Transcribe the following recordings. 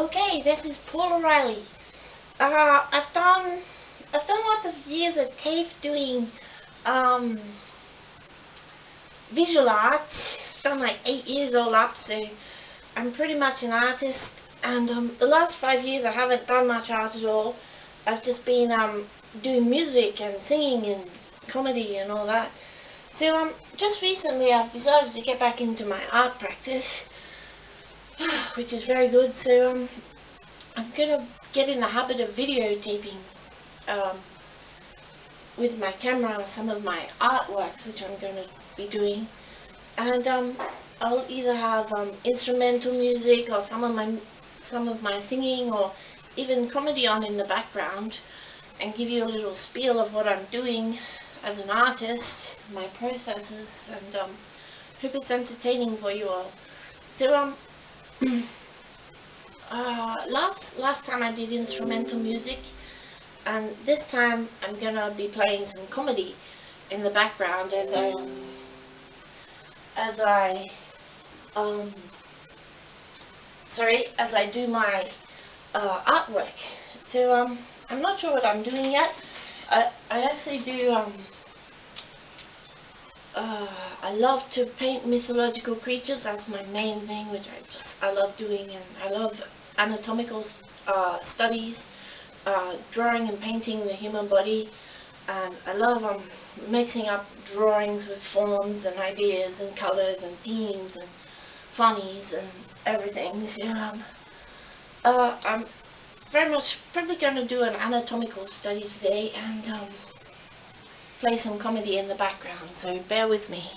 Okay, this is Paula Reilly. I've done lots of years of TAFE doing visual arts. I've done like 8 years all up, so I'm pretty much an artist. And the last 5 years I haven't done much art at all. I've just been doing music and singing and comedy and all that. So just recently I've decided to get back into my art practice, which is very good. So I'm gonna get in the habit of videotaping with my camera some of my artworks, which I'm going to be doing, and I'll either have instrumental music or some of my singing or even comedy on in the background, and give you a little spiel of what I'm doing as an artist, my processes, and hope it's entertaining for you all. So last time I did instrumental music, and this time I'm gonna be playing some comedy in the background as I do my artwork. So I'm not sure what I'm doing yet. I actually do I love to paint mythological creatures. That's my main thing, which I love doing, and I love anatomical studies, drawing and painting the human body, and I love mixing up drawings with forms and ideas and colours and themes and funnies and everything. So I'm very much probably going to do an anatomical study today and play some comedy in the background, so bear with me.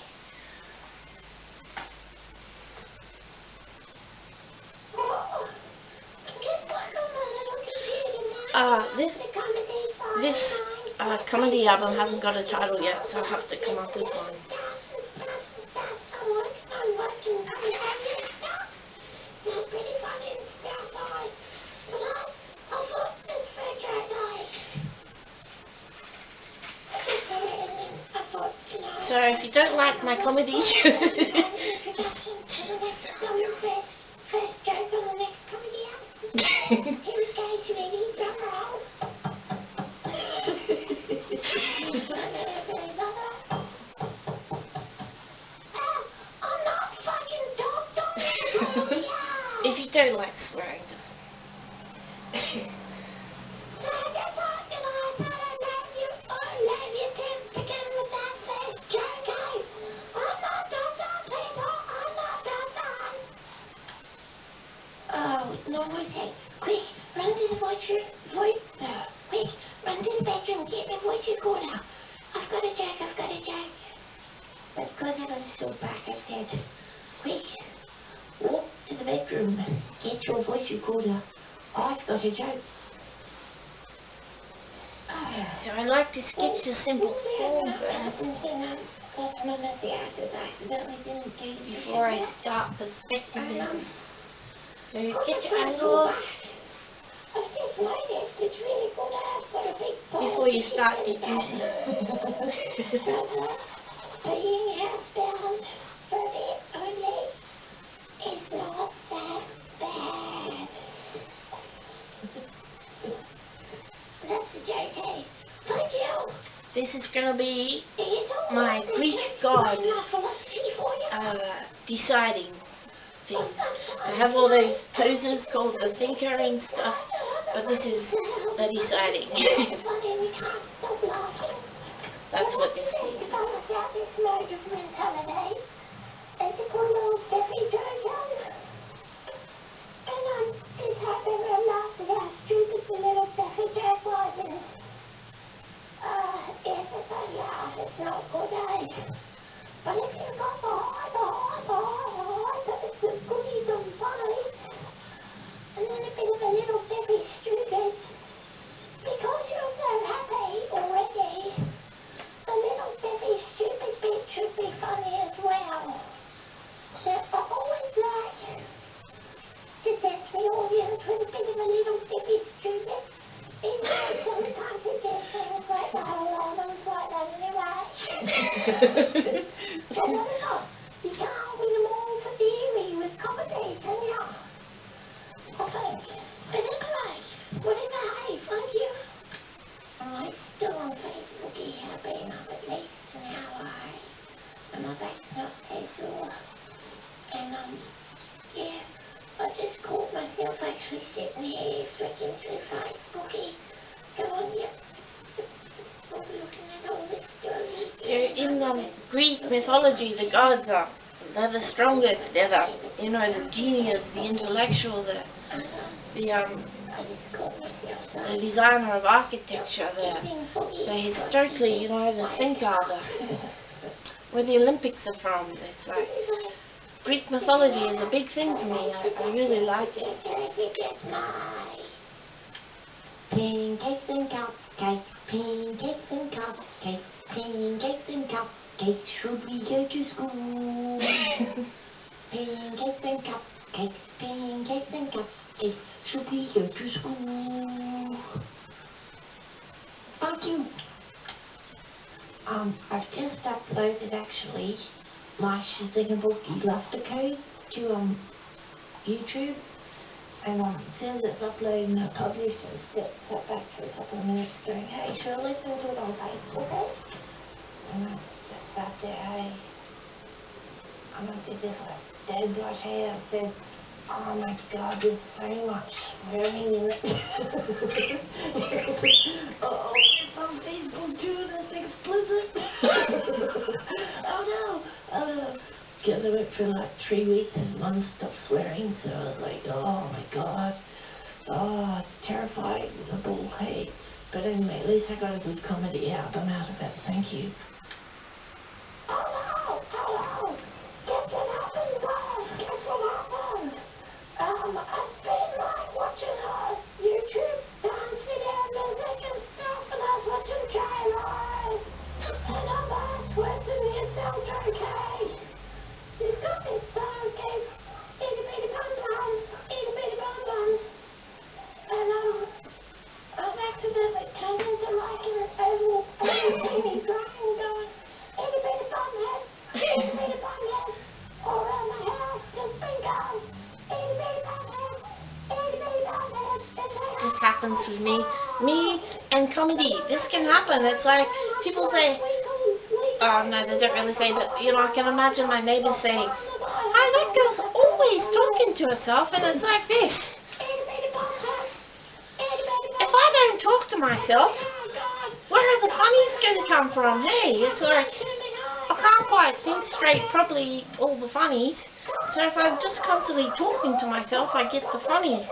This comedy album hasn't got a title yet, so I'll have to come up with one. So if you don't like my comedy, just turn this down. First joke on the next comedy album. Here it goes, ready, drum roll. I'm not fucking dog. If you don't like swearing, just... Normally say, quick, run to the quick, run to the bedroom, get my voice recorder. I've got a joke. But because I've got a sore back, I've said, quick, walk to the bedroom, get your voice recorder. I've got a joke. So I like to sketch a simple form first. Because I'm a messy artist, I accidentally didn't get it before I start perspectiving. So you get your angles before you start deducing. Being housebound for a bit only is not that bad. That's the joke, eh? Thank you. This is going to be my Greek god deciding things. I have all those poses called the thinker and stuff, but this is the deciding. That's what this is. It's not good, eh? But if you've got the heart, but it's the goodies and funnies, and then a bit of a little bit stupid, because you're so happy already, the little bit stupid bit should be funny as well. So I always like to test the audience with a bit of a little bit stupid, even though sometimes it gets things like the whole album's like that anyway. So you can't win them all for theory with comedy, can you? I think. Yeah, I just caught myself actually sitting here flicking through Facebooky. Go on, yep. Looking at all this story. So in Greek mythology, the gods they're the strongest, they're the, the genius, the intellectual, the designer of architecture, the historically, the thinker, where the Olympics are from. It's like Greek mythology is a big thing for me. I really like it. Pancakes and cupcakes, pancakes and cupcakes, pancakes and cupcakes, should we go to school? Pancakes and cupcakes, pancakes and cupcakes, should we go to school? Thank you. I've just uploaded actually my Shazingabookie Laughter Code to YouTube. And as soon as it's uploaded and I publish it, step back for a couple of minutes going, hey, sure, listen to it on Facebook, eh? And I just sat there, hey. And I did this like dead blush hair and said, oh my God, there's so much swearing in it. Oh, it's on Facebook too, that's explicit. Oh no. Because I went for like 3 weeks and non-stop swearing, so I was like, oh my God, oh, it's terrifying, the bull hate. But anyway, at least I got a good comedy album out of it, thank you. Hello, guess what happened, guys, guess what happened? I've been like watching YouTube dance videos and stuff, and I was watching J-Live, and I'm asked whether it sounds okay. He's got this song, itty bitty bum bum, itty bitty bum bum. And I've accidentally turned into like an oval teeny drawing going, itty bitty bum head, itty bitty bum head. All around my house, just been going, itty bitty bum head, itty bitty bum head. This happens with me and comedy. This can happen. It's like people say, oh no, they don't really say, but I can imagine my neighbour saying, oh, that girl's always talking to herself, and it's like this. If I don't talk to myself, where are the funnies going to come from? Hey, it's like, I can't quite think straight properly all the funnies, so if I'm just constantly talking to myself, I get the funnies.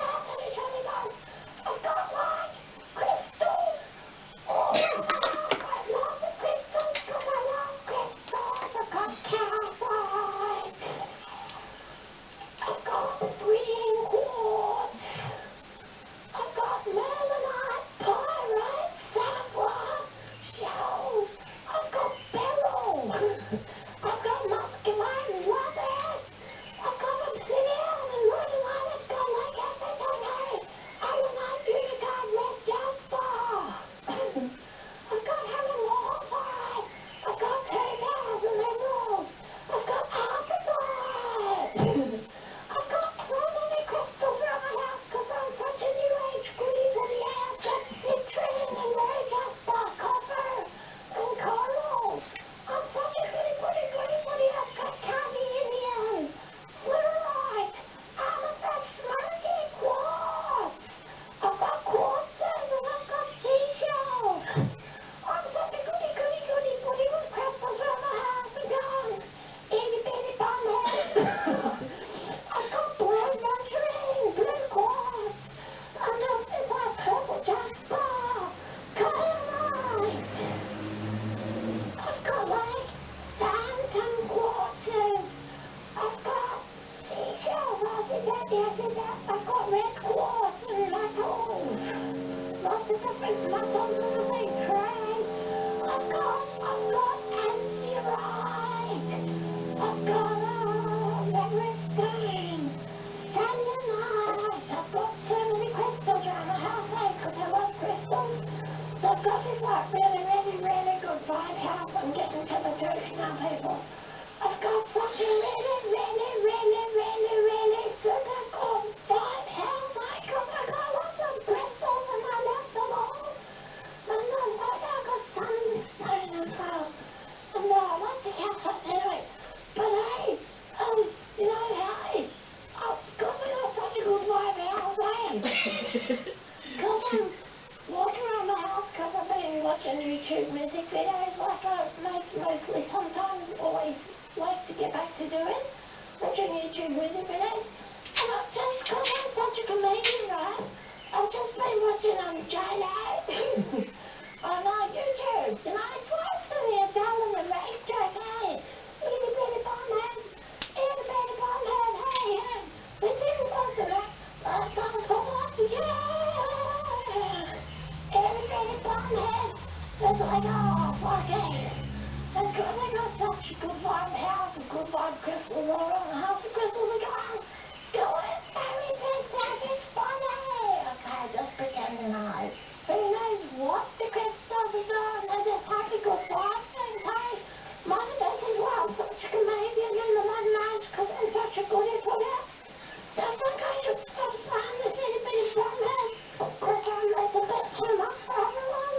Because I'm walking around the house because I've been watching YouTube music videos like I mostly sometimes always like to get back to doing, watching YouTube music videos. And I've just, because I'm such a comedian, right, I've just been watching J-Lo on YouTube. You know, it's like to me, telling the rape joke, hey, itty bitty bumhead, itty bitty bumhead, hey, hey, we didn't want to that. Come on, yeah! Itty bitty bumhead. It's like, oh, fuck it. That's because I got such a good vibe house, a good vibe crystals all around the house, the crystals are going. Everything is funny! Okay, just pretend to know. Who knows what the crystals are doing? They're just happy good vibes, okay? Mother Earth as well, such a comedian in the modern age because I'm such a goodie for you. Just think I should stop saying this itty bitty drumhead because it's a bit too much for everyone.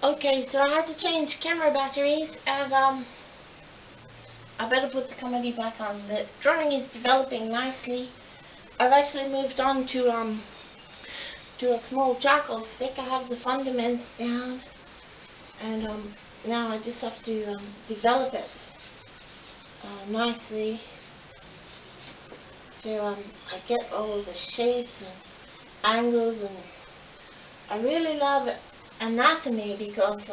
Okay, so I had to change camera batteries, and I better put the comedy back on. The drawing is developing nicely. I've actually moved on to a small charcoal stick. I have the fundaments down, and now I just have to develop it nicely. So I get all the shapes and angles, and I really love anatomy because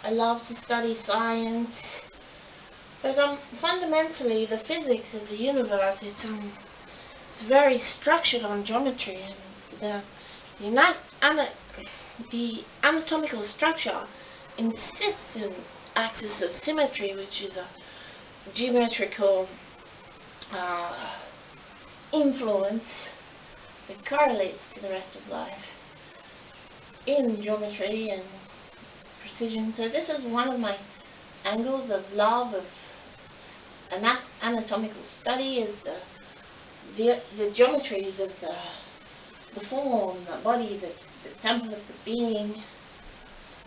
I love to study science. But fundamentally, the physics of the universe, it's very structured on geometry, and the anatomical structure insists in axis of symmetry, which is a geometrical influence that correlates to the rest of life in geometry and precision. So this is one of my angles of love of anatomical study, is the geometries of the form, the body, the temple of the being,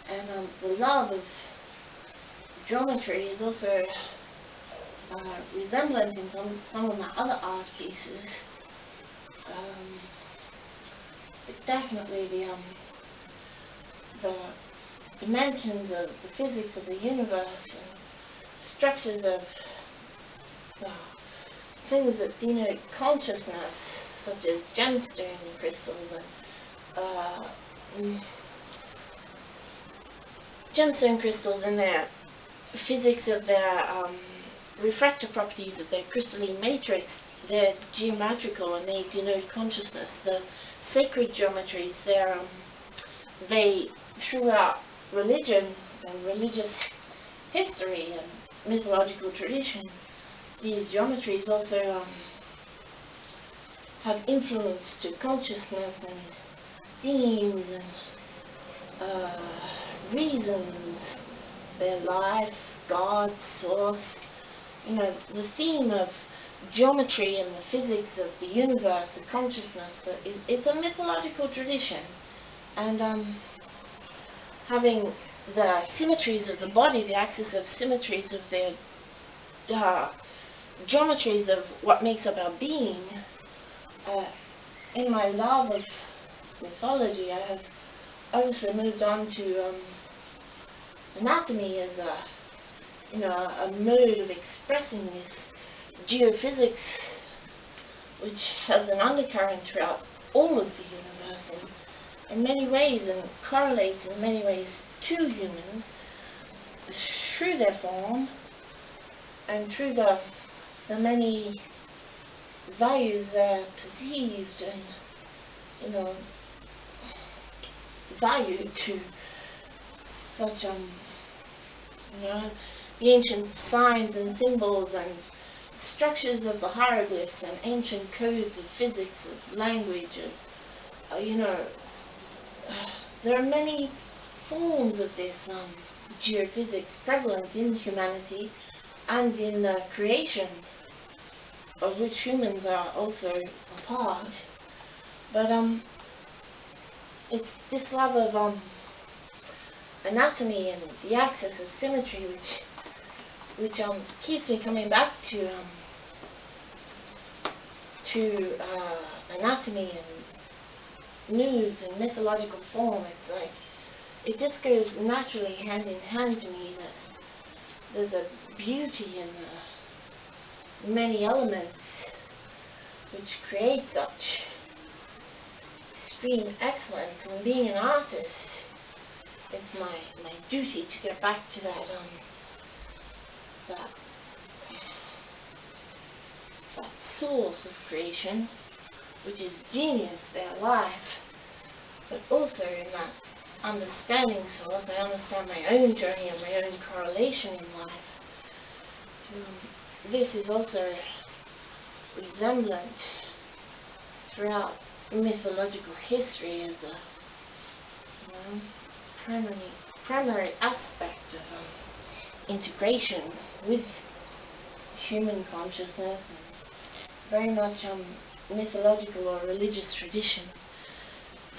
and the love of geometry is also resemblant in some of my other art pieces. But definitely the dimensions of the physics of the universe and structures of things that denote consciousness, such as gemstone crystals and their physics of their refractive properties of their crystalline matrix. They're geometrical and they denote consciousness. The sacred geometries, they throughout religion and religious history and mythological tradition, these geometries also have influence to consciousness and themes and reasons, their life, God, source. You know, the theme of geometry and the physics of the universe, the consciousness, it's a mythological tradition. And having the symmetries of the body, the axis of symmetries of their geometries of what makes up our being. In my love of mythology, I have obviously moved on to anatomy as a mode of expressing this geophysics, which has an undercurrent throughout all of the universe in many ways, and correlates in many ways to humans through their form and through the many values that are perceived and valued to such the ancient signs and symbols and structures of the hieroglyphs and ancient codes of physics, of language, there are many forms of this geophysics prevalent in humanity and in the creation, of which humans are also a part. But it's this love of anatomy and the axis of symmetry which which keeps me coming back to anatomy and nudes and mythological form. It's like it just goes naturally hand in hand to me that there's a beauty in the many elements which create such extreme excellence. And being an artist, it's my duty to get back to that source of creation, which is genius, their life, but also in that understanding source, I understand my own journey and my own correlation in life. So this is also resemblant throughout mythological history as a primary aspect of integration with human consciousness, and very much mythological or religious tradition.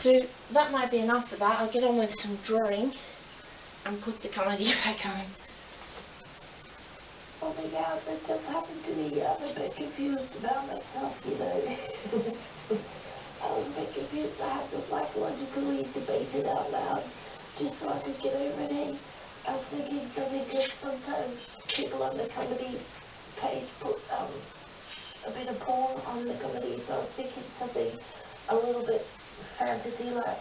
So that might be enough for that. I'll get on with some drawing and put the comedy back on. Oh my God, that just happened to me. I'm a bit confused about myself, you know. I was a bit confused. I had to psychologically debate it out loud just so I could get over it. I was thinking something because sometimes people on the comedy page put a bit of porn on the comedy, so I was thinking something a little bit fantasy-like.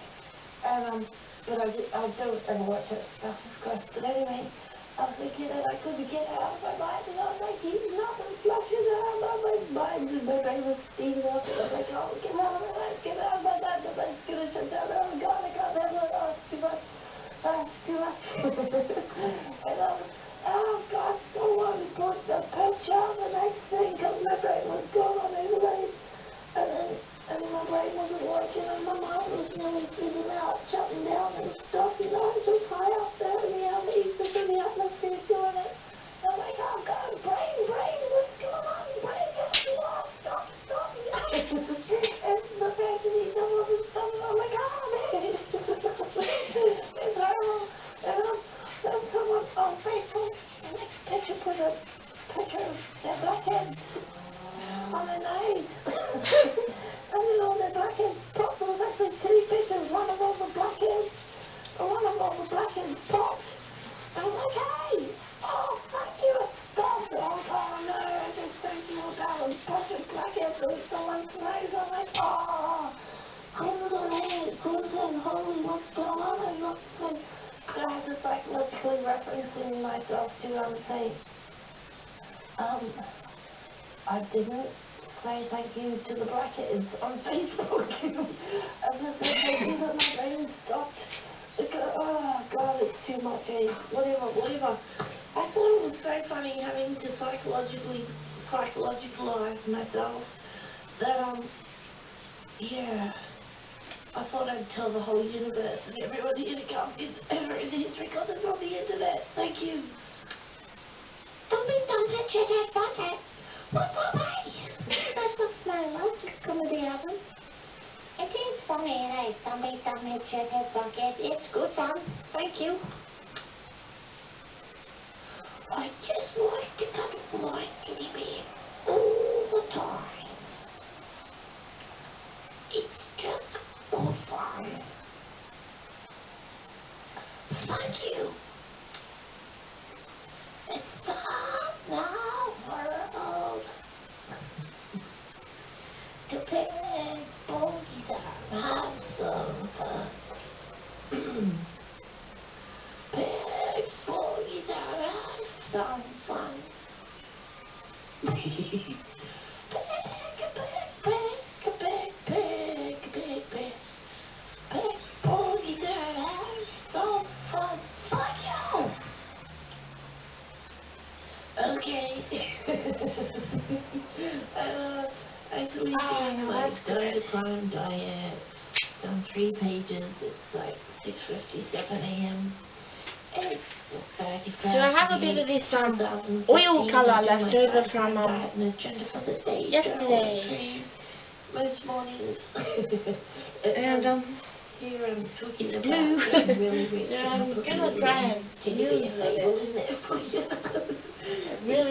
And but I don't ever watch it. That's just gross. But anyway, I was thinking that I couldn't get it out of my mind, and I was like, nothing flushes out of my mind, and my brain was steaming up, and I was like, oh, get out of my mind, get out of my mind, the mind's gonna shut down, oh God, I can't handle it, oh, it's too much, it's too much. And oh God, so on, put the picture on the next thing, because my brain was going on anyway, and my brain wasn't working, and my mind was really fizzing out, shutting down and stuff, you know, just high up there in the ether, in the atmosphere doing it. And I'm like, oh God, brain, what's going on? Brain, get lost, stop, you know. And the fantasy, some of the stuff, and I'm like, oh man, it's horrible. And someone on Facebook, the next picture put a picture of their blackheads on their nose. And then all their blackheads popped. There was actually two pictures. One of all the blackheads, and one of all the blackheads popped. And I was like, hey, oh, thank you, it stopped. Oh no, I just think you about a bunch of blackheads on someone's nose. I'm like, oh, crimson, holy, what's going on? I'm not so. I was just psychologically referencing myself to say, I didn't say thank you to the blackheads on Facebook. I just said thank you that my brain stopped. Because, oh God, it's too much, eh? Whatever. I thought it was so funny having to psychologicalize myself that, yeah, I thought I'd tell the whole universe and everybody to come ever in history because it's on the internet. Thank you. Don't shut that bucket. What's up, eh? That's my last comedy album. It is funny, hey? Don't hit that bucket. It's good fun. Thank you. I just like to cuddle my teddy bear all the time. It's just for fun. Thank you. It's time now, world, to pick bogies up and have some fun. Pick bogies up and have some fun. Pick bogies up and have some fun. Fuck you! Okay. Actually doing my diet diet. It's on 3 pages. It's like 6:57 a.m. It's 31st. So I have a bit of this oil colour left over from yesterday. Most mornings. And here I'm talking it's about blue. really rich. So I'm gonna try and use it.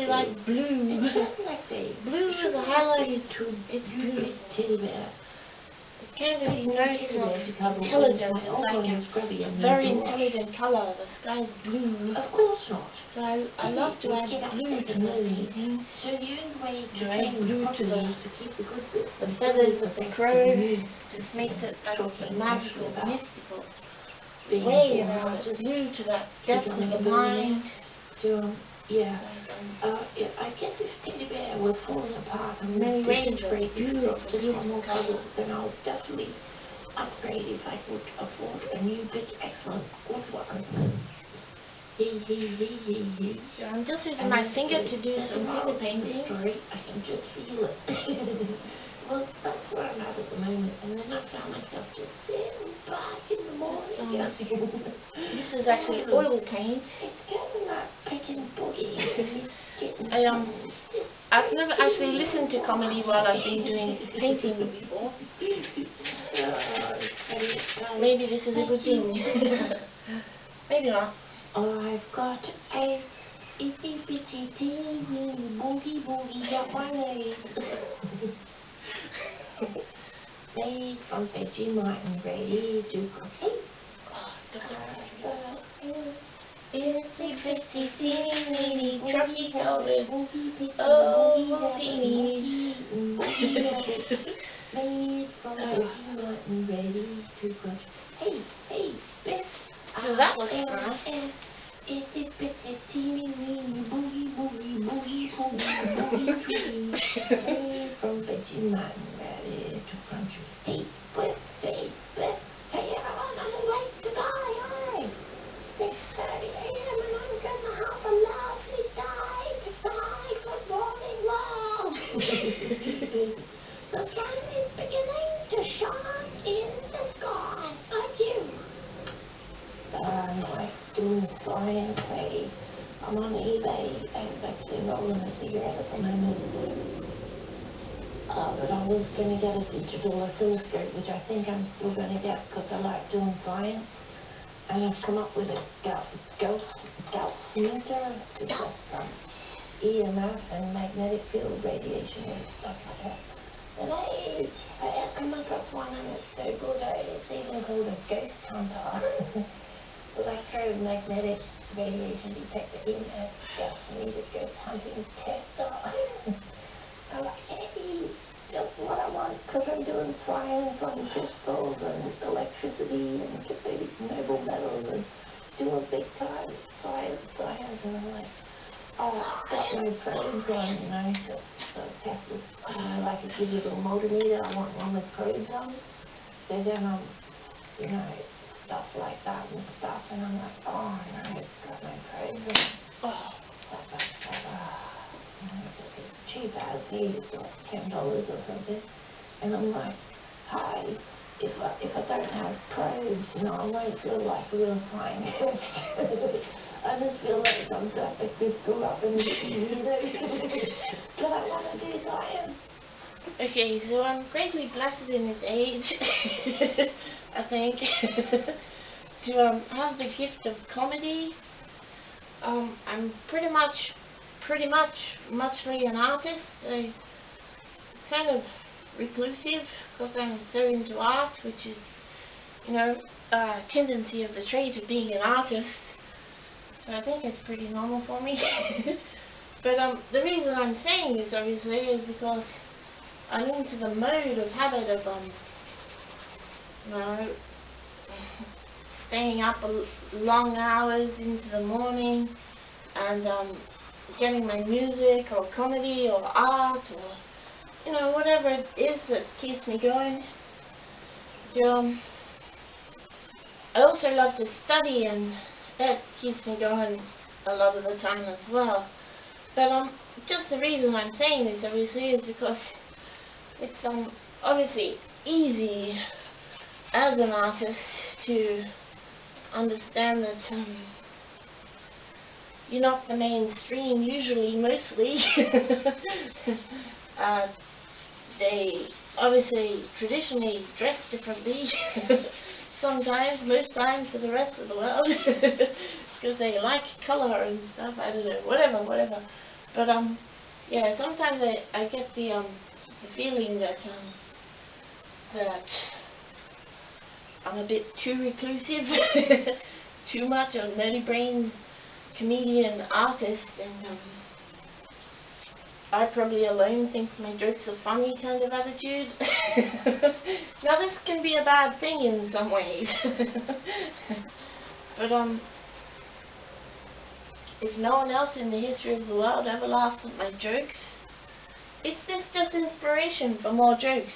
really like blue. Blue is a highlight. It's blue. Teddy bear. It kind of denotes intelligence. It's like a very intelligent color. The sky is blue. Of course not. So I love to add blue to my painting. So the only way to add blue to the the feathers of the crow just makes it like a magical, mystical way about it. Blue to that depth of the mind. So yeah, I guess if Teddy Bear was falling apart and many range of just beautiful one more color, then I would definitely upgrade if I could afford a new big excellent woodworker. So I'm just using my finger to do some finger painting. I can just feel it. Well, that's where I'm at the moment, and then I found myself just sitting back in the morning. This is actually oil paint. It's kind of like picking boogie. I've never actually listened to comedy while I've been doing painting before. Maybe this is a good thing. Maybe not. I've got a itty bitty teeny boogie up my nose. Made from Vegemite and ready to cook. Itsy bitsy teeny trucky coated. Oh, teeny. Made from Vegemite and ready to cook. Hey, Biff. So that looks nice. Itty bitty teeny boogie. Made from Vegemite and ready to crunch. Hey, Biff. Hey, everyone, I'm late to die, aren't I? 6:30 a.m. and I'm gonna have a lovely day tonight. Good morning, world. The sun is beginning to shine in the sky. Thank you. I'm doing science. I'm on eBay and actually rolling a cigarette at the moment. But I was going to get a digital oscilloscope, which I think I'm still going to get because I like doing science. And I've come up with a meter to test some EMF and magnetic field radiation and stuff like that. And I have come across one and it's so good. It's even called a ghost hunter. Electromagnetic radiation detector EMF gas meter ghost hunting tester. I'm like, hey, just what I want, because I'm doing science on crystals and electricity and the noble metals and doing big time science, and I'm like, oh, I've got my probes on, so test this, like a digital multimeter. I want one with probes on, so then I'm, stuff like that and stuff, and I'm like, oh no, it's got my probes on. Oh, it's cheap as it's like $10 or something, and I'm like, hi, if I don't have probes, I won't feel like real science. I just feel like I'm like a good school up in the but I want to do science. Okay, so I'm greatly blessed in this age, I think, to have the gift of comedy. I'm pretty muchly an artist, so kind of reclusive because I'm so into art, which is, a tendency of the trait of being an artist. So I think it's pretty normal for me. But the reason I'm saying this obviously is because I'm into the mode of habit of staying up long hours into the morning and getting my music or comedy or art or whatever it is that keeps me going. So I also love to study, and that keeps me going a lot of the time as well. But just the reason I'm saying this obviously is because it's obviously easy as an artist to understand that you're not the mainstream usually, mostly. They obviously traditionally dress differently sometimes, most times to the rest of the world because they like colour and stuff, I don't know, whatever. But yeah, sometimes I get the feeling that I'm a bit too reclusive, too much of nerdy brains, comedian, artist, and I probably alone think my jokes are funny kind of attitude. Now this can be a bad thing in some ways. But if no one else in the history of the world ever laughs at my jokes, is this just inspiration for more jokes?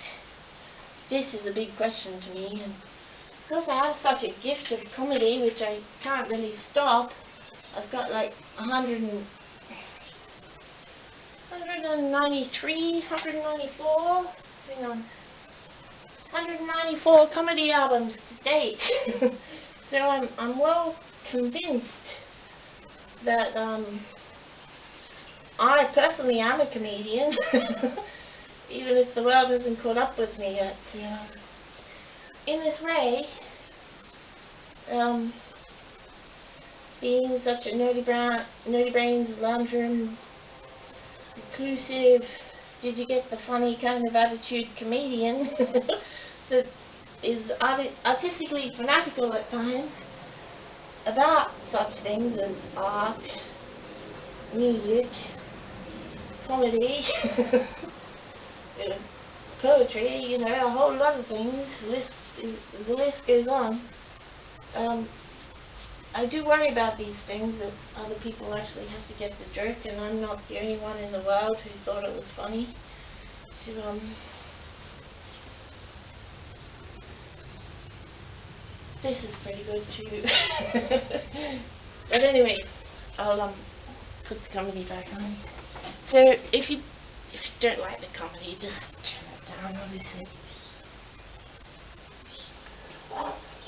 This is a big question to me, and because I have such a gift of comedy, which I can't really stop, I've got like 193, 194, hang on, 194 comedy albums to date. So I'm well convinced that I personally am a comedian, even if the world hasn't caught up with me yet. In this way, being such a nerdy brains, lantern, reclusive, did you get the funny kind of attitude comedian that is artistically fanatical at times about such things as art, music, comedy, poetry, a whole lot of things. The list goes on. I do worry about these things, that other people actually have to get the joke, and I'm not the only one in the world who thought it was funny. So, this is pretty good too. But anyway, I'll put the comedy back on. So if you don't like the comedy, just turn it down, obviously.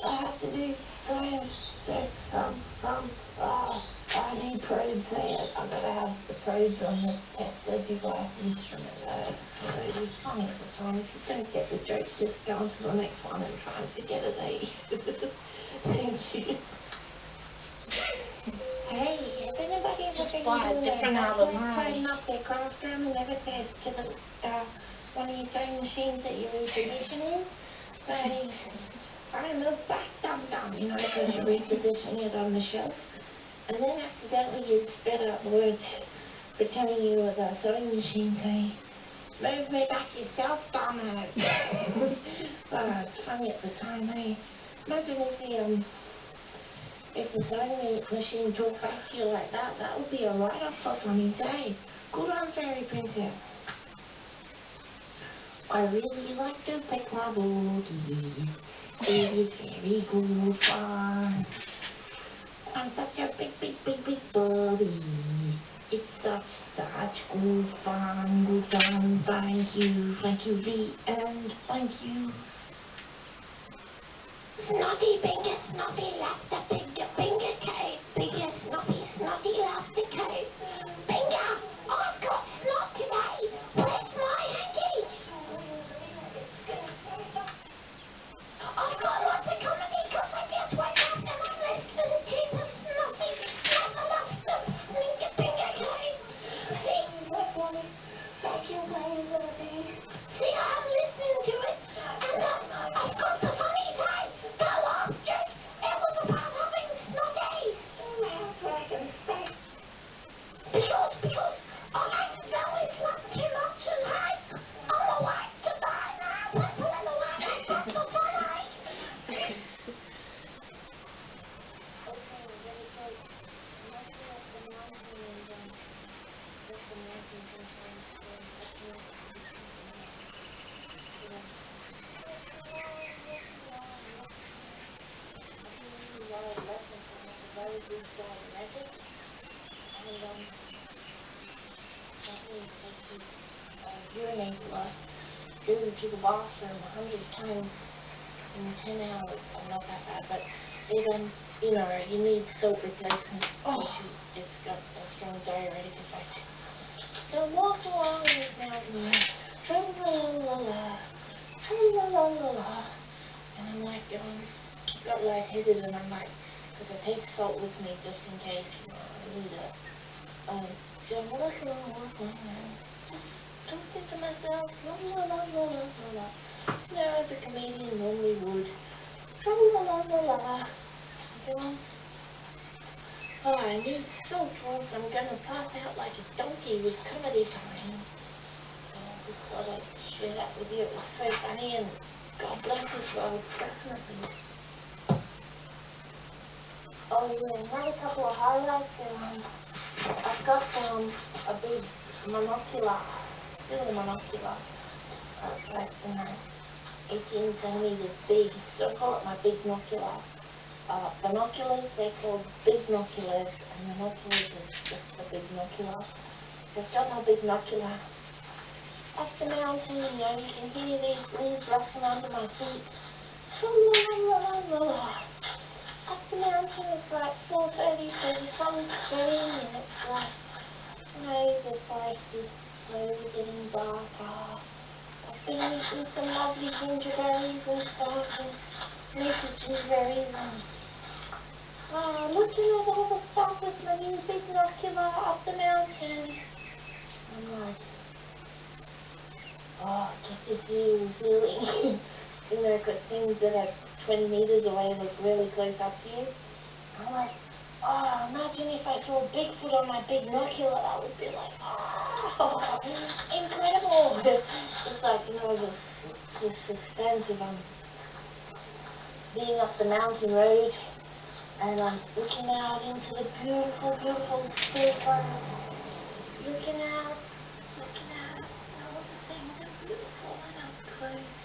I have to do science. So, I need probes there. I've got to have the probes on the tester device instrument. It's funny at the time. If you don't get the joke, just go on to the next one and try and forget it, eh? Thank you. Hey, has anybody ever Just been buy a doing different album, putting up their craft room and ever said to the one of your sewing machines that you're repositioning? Say, I move back, dum-dum, because you reposition it on the shelf. And then accidentally you spit out the words pretending you were the sewing machine saying, move me back yourself, dumbass. It's funny at the time, eh? Imagine if the sewing machine talked back to you like that, that would be a write-off for funny day. Good on, Fairy Princess. I really like to pick my booty. It is very good fun. I'm such a big booty. It's such good fun, Thank you, the end, thank you. Snotty finger, snotty loves the finger cave. Finger, snotty loves the cave. Finger, I've got snot today. Where's my hanky? I've got lots of comedy because I just woke up and I'm listening to the snotty loves the finger cave. See? Vacuum cleaners all day. See, I'm listening to it and I've got the funny side. The last joke, it was about having snotties. That's where I can stay. Because I accidentally slept too much and hey, I'm awake today now. People in the way, I've got the funny. Urinate a lot, go to the bathroom 100 times in 10 hours. I'm not that bad, but even, you need soap replacement. It's got a strong diuretic effect. So walk along this mountain, tra-la-la-la-la, tra-la-la-la-la, and I'm like, got lightheaded, and I'm like, because I take salt with me just in case, I need just talking to myself, la la la la la la. You know, as a comedian normally would. La la la la la. You know? Oh, I need so drunk I'm gonna pass out like a donkey with comedy time. I just thought I'd share that with you. It was so funny, and God bless us all, definitely. Oh yeah, another couple of highlights. I've got a big monocular, little monocular. It's like 18 centimeters big, so I call it my big nocular. Binoculars, they're called big noculars, and monoculars is just the big nocular. So I've got my big nocular up the mountain, you know, you can hear these leaves rustling under my feet. Up the mountain, it's like 4:30, so the sun's setting, and it's like, you know, the forest is slowly getting darker. I've been eating some lovely gingerberries and stuff, and native gingerberries, and looking at all the stuff with my new big binocular up the mountain. I'm like, oh, get this new feeling. You know, because things that are 20 meters away look really close up to you. I'm like, oh, imagine if I saw Bigfoot on my big binocular, that would be like, oh, incredible. It's like, you know, the suspense of being up the mountain road, and I'm looking out into the beautiful, beautiful still forest. Looking out, and all the things are beautiful and up close.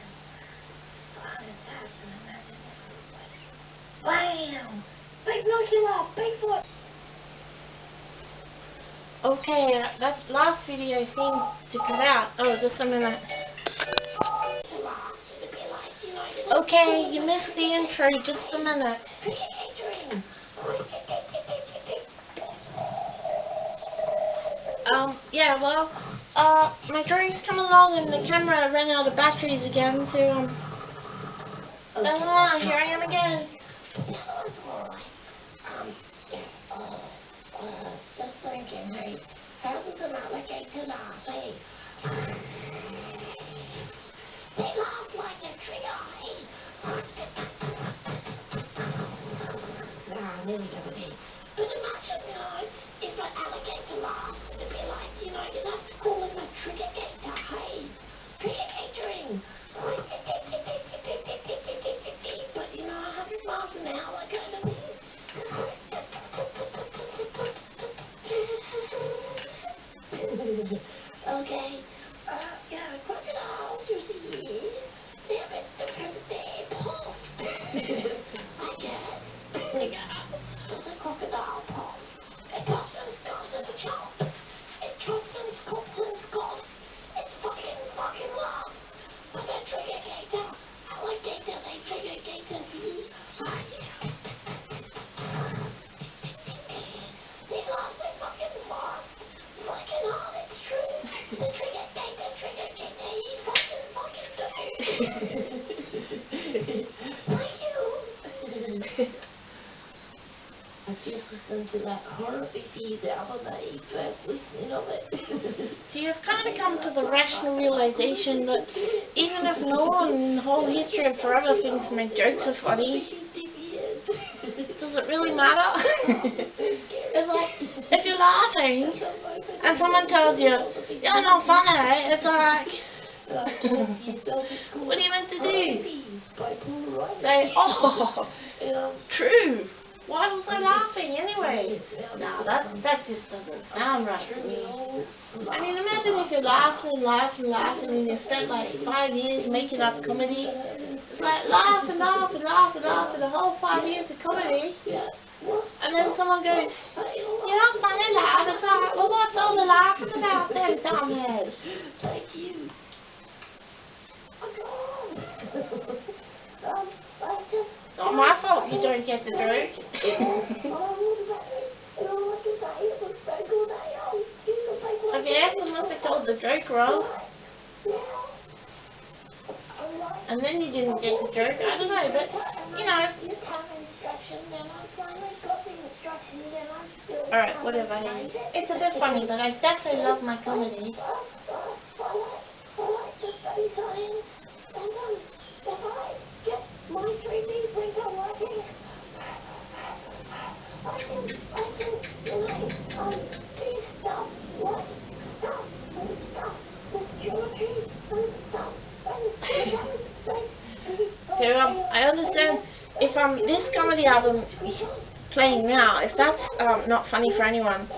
And imagine if it was like, bam! Big binocular! Bigfoot! Okay, that last video seemed to cut out. Oh, just a minute. Okay, you missed the intro. Just a minute. Yeah, well, my drone's come along and the camera ran out of batteries again, so, here I am again. Just thinking, hey, how does an alligator laugh, hey? They laugh like a trigger, hey? Nah, nearly got it, hey. But imagine, you know, if an alligator laughed, it'd be like, you know, you'd have to call him a trigger-gator, hey? Trigger-gatoring. But, you know, 100 miles an hour kind of thing. Okay, yeah, crocodiles, you see, they're a bit different, they're puffed. I guess. Does a crocodile puff? It coughs and scoffs and it chomps. It chomps and scoffs and scoffs. It fucking laughs. But a trigger-gator, alligator, they trigger-gator see. They laugh so fucking fast. Fucking hard, it's true. The trigger-gator, he fucking do. Thank you. I just listened to that horror movie the other day, first listening of it. So you've kind of come to the rational realization that even if no one in the whole history of forever thinks my jokes are funny, does it really matter? It's like, if you're laughing and someone tells you, you're not funny, it's like, what are you meant to do? Say, oh, true. Why was I laughing anyway? No, that just doesn't sound right to me. I mean, imagine if you laugh and you spent like 5 years making up comedy. It's like laugh and the whole 5 years of comedy. And then someone goes, you're not funny, laugh. It's like, well, what's all the laughing about then, dumbhead? Thank you. It's not my fault you don't get the joke. Okay, someone must have told the joke wrong. And then you didn't get the joke. I don't know, but, you know. alright, whatever. It's a bit funny, but I definitely love my comedy. I like to study science, and if I get my 3D printer working, I can do stuff like stuff with geometry and stuff So I understand if this comedy album is playing now, if that's not funny for anyone,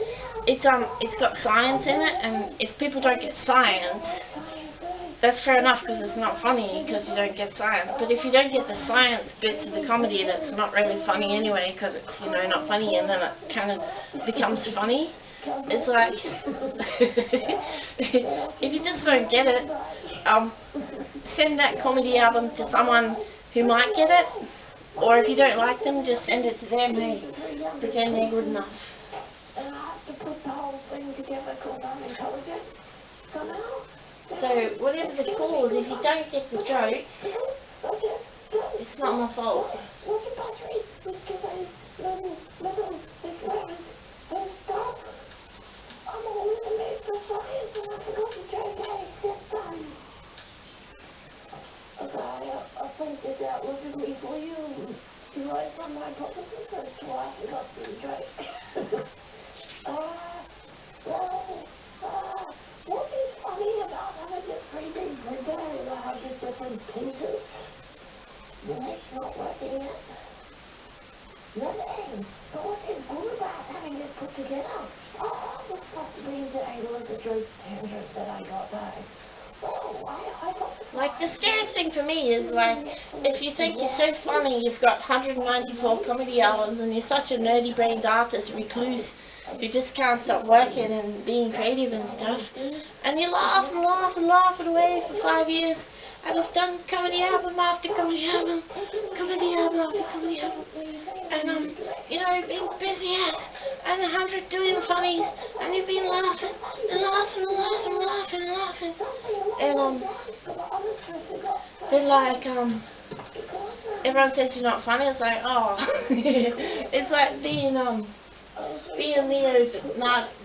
it's got science in it, and if people don't get science, that's fair enough because it's not funny because you don't get science. But if you don't get the science bits of the comedy, that's not really funny anyway because it's not funny, and then it kind of becomes funny. It's like if you just don't get it, send that comedy album to someone who might get it, or if you don't like them, just send it to them. Hey, pretend they're good enough. And I have to put the whole thing together because I'm intelligent somehow. So whatever the cause, if you don't get the jokes, it's not my fault. Look at batteries, because I little experiments and stuff. I'm all in the midst of science and I forgot to joke how it's set done. Okay, I'll think this out logically for you. Derived from my hypothesis as to why I forgot the joke. What is funny about having a 3D printer is I have the different pieces? The neck's not working yet. Nothing. But what is good about having it put together? Oh, this must have been the angle of the joke tangent that I got there. Like, the scariest thing for me is, like, if you think you're so funny, you've got 194 comedy albums, and you're such a nerdy-brained artist, recluse, who just can't stop working and being creative and stuff, and you laugh and laugh and laugh it away for 5 years, and you've done comedy album after comedy album, comedy album after comedy album, and, being busy as, and 100 doing funnies, and you've been laughing, and laughing, and laughing, and laughing, and laughing, and, then, like, everyone says you're not funny, it's like, oh, it's like being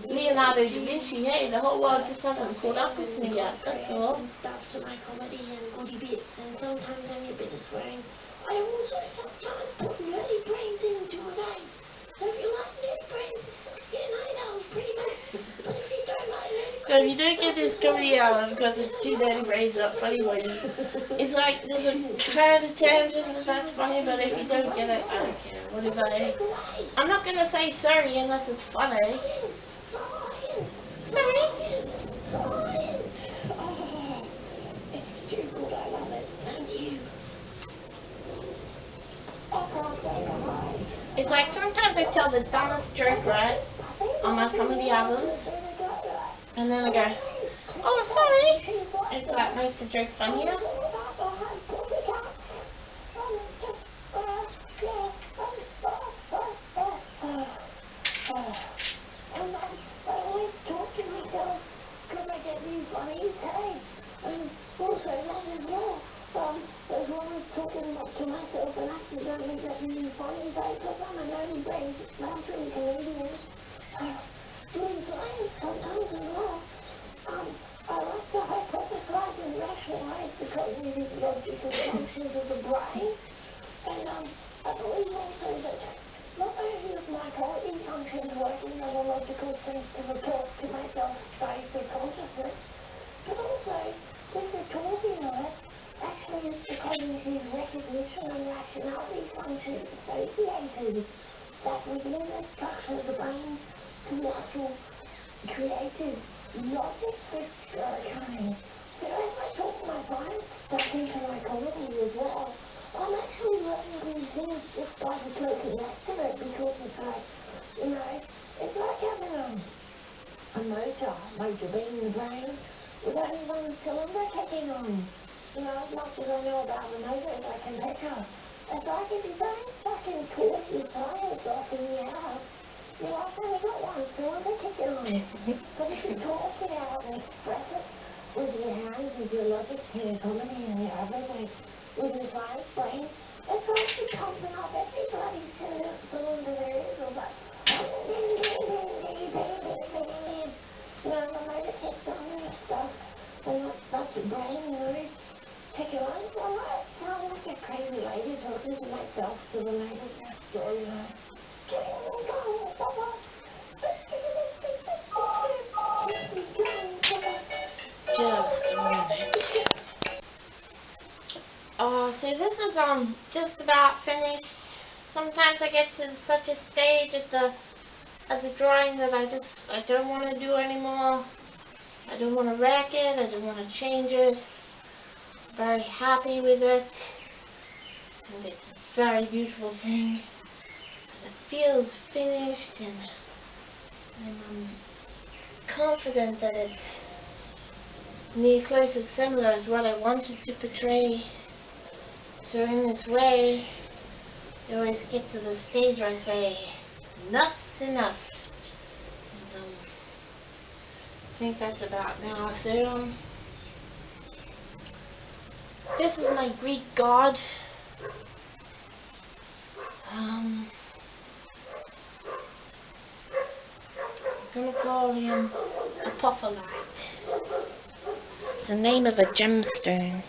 Leonardo da Vinci, hey, the whole world just hasn't caught up with me yet, that's all. Stuff to my comedy and goody bits, and sometimes only a bit of swearing. I also sometimes put nerdy brains into it, eh? So if you like nerdy brains, yeah, that was pretty good. But if you don't like nerdy brains... So if you don't get this comedy album because it's too nerdy brains not funny for you, it's like there's a kind of tangent that's funny, but if you don't get it, I don't care, whatever. I'm not going to say sorry unless it's funny. Sorry? Oh, it's too good, I love it. Thank you. It's like sometimes I tell the dumbest joke, right, on my comedy albums, and then I go, oh, sorry. It's like makes the joke funnier. And I always talk to myself because I get new funnies, hey? And also that as well. As well as talking to myself and accidentally getting new funnies, hey? Because I'm a nerdy brain mountain comedian. Doing science sometimes as well. I like to hypothesize and rationalize the cognitive logical functions of the brain. And I believe also that not only is my cognitive functions working in a logical sense to report to myself states of consciousness, but also with the talking of it, actually it's the cognitive recognition and rationality functions associated that within the structure of the brain to the actual creative logic which are occurring. So as I talk my science stuff into my comedy as well, I'm actually learning these things just by the token rest of it, because it's like, it's like having a motor being in the brain with only one cylinder kicking on. As much as I know about the motors, I can picture. It's like if you don't fucking talk your science off in the hour, I've only got one cylinder kicking on. But if you talk it out and express it with your hands, with your logic, and your comedy, and your everything, with your science brain, it's like you're pumping up every bloody cylinder there is, or like, to the name of that storyline. Just a minute. So this is just about finished. Sometimes I get to such a stage at the drawing that I don't want to do anymore. I don't want to wreck it. I don't want to change it. Very happy with it, and it's a very beautiful thing. And it feels finished, and I'm confident that it's near close as similar as what I wanted to portray. So in this way, I always get to the stage where I say, enough's enough. And I think that's about now. So this is my Greek god. I'm gonna call him Apophylite. It's the name of a gemstone.